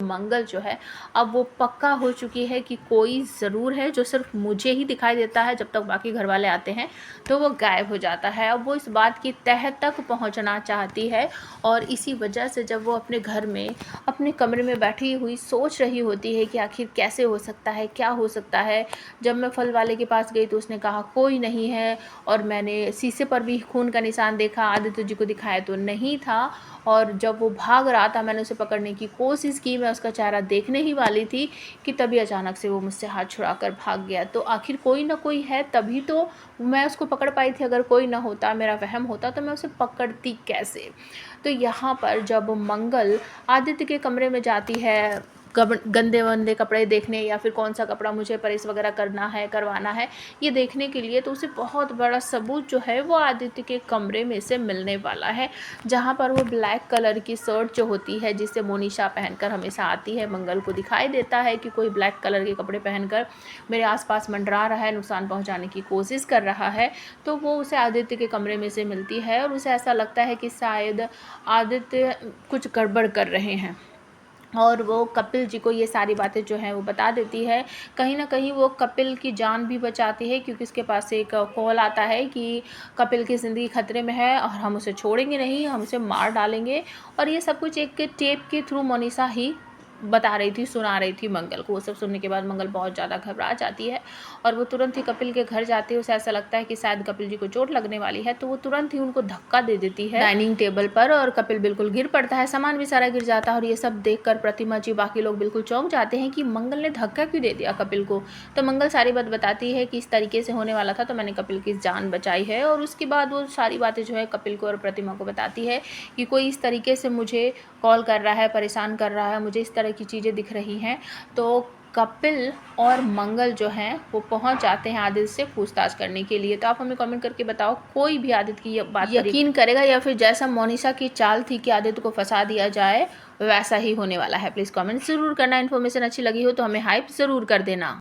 मंगल जो है अब वो पक्का हो चुकी है कि कोई ज़रूर है जो सिर्फ मुझे ही दिखाई देता है, जब तक बाकी घर वाले आते हैं तो वो गायब हो जाता है। अब वो इस बात की तह तक पहुंचना चाहती है और इसी वजह से जब वो अपने घर में अपने कमरे में बैठी हुई सोच रही होती है कि आखिर कैसे हो सकता है, क्या हो सकता है। जब मैं फल वाले के पास गई तो उसने कहा कोई नहीं है, और मैंने शीशे पर भी खून का निशान देखा, आदित्य जी को दिखाया तो नहीं था। और जब वो भाग रहा था मैंने उसे पकड़ने की कोशिश की, मैं उसका चेहरा देखने ही वाली थी कि तभी अचानक से वो मुझसे हाथ छुड़ाकर भाग गया। तो आखिर कोई ना कोई है तभी तो मैं उसको पकड़ पाई थी, अगर कोई ना होता, मेरा वहम होता, तो मैं उसे पकड़ती कैसे। तो यहाँ पर जब मंगल आदित्य के कमरे में जाती है गंदे वंदे कपड़े देखने, या फिर कौन सा कपड़ा मुझे प्रेस वगैरह करवाना है ये देखने के लिए, तो उसे बहुत बड़ा सबूत जो है वो आदित्य के कमरे में से मिलने वाला है, जहाँ पर वो ब्लैक कलर की शर्ट जो होती है जिसे मोनिशा पहनकर हमेशा आती है, मंगल को दिखाई देता है कि कोई ब्लैक कलर के कपड़े पहनकर मेरे आसपास मंडरा रहा है, नुकसान पहुंचाने की कोशिश कर रहा है। तो वो उसे आदित्य के कमरे में से मिलती है और उसे ऐसा लगता है कि शायद आदित्य कुछ गड़बड़ कर रहे हैं, और वो कपिल जी को ये सारी बातें जो हैं वो बता देती है। कहीं ना कहीं वो कपिल की जान भी बचाती है, क्योंकि उसके पास एक कॉल आता है कि कपिल की ज़िंदगी खतरे में है और हम उसे छोड़ेंगे नहीं, हम उसे मार डालेंगे। और ये सब कुछ एक टेप के थ्रू मोनिशा ही बता रही थी, सुना रही थी मंगल को। वो सब सुनने के बाद मंगल बहुत ज़्यादा घबरा जाती है और वो तुरंत ही कपिल के घर जाती है। उसे ऐसा लगता है कि शायद कपिल जी को चोट लगने वाली है, तो वो तुरंत ही उनको धक्का दे देती है डाइनिंग टेबल पर, और कपिल बिल्कुल गिर पड़ता है, सामान भी सारा गिर जाता है। और ये सब देखकर प्रतिमा जी बाकी लोग बिल्कुल चौंक जाते हैं कि मंगल ने धक्का क्यों दे दिया कपिल को। तो मंगल सारी बात बताती है कि इस तरीके से होने वाला था तो मैंने कपिल की जान बचाई है। और उसके बाद वो सारी बातें जो है कपिल को और प्रतिमा को बताती है कि कोई इस तरीके से मुझे कॉल कर रहा है, परेशान कर रहा है, मुझे इस तरह की चीज़ें दिख रही हैं। तो कपिल और मंगल जो हैं वो पहुंच जाते हैं आदित्य से पूछताछ करने के लिए। तो आप हमें कमेंट करके बताओ, कोई भी आदित्य की बात यकीन करेगा या फिर जैसा मोनिशा की चाल थी कि आदित्य को फंसा दिया जाए वैसा ही होने वाला है। प्लीज़ कमेंट ज़रूर करना। इन्फॉर्मेशन अच्छी लगी हो तो हमें हाइप ज़रूर कर देना।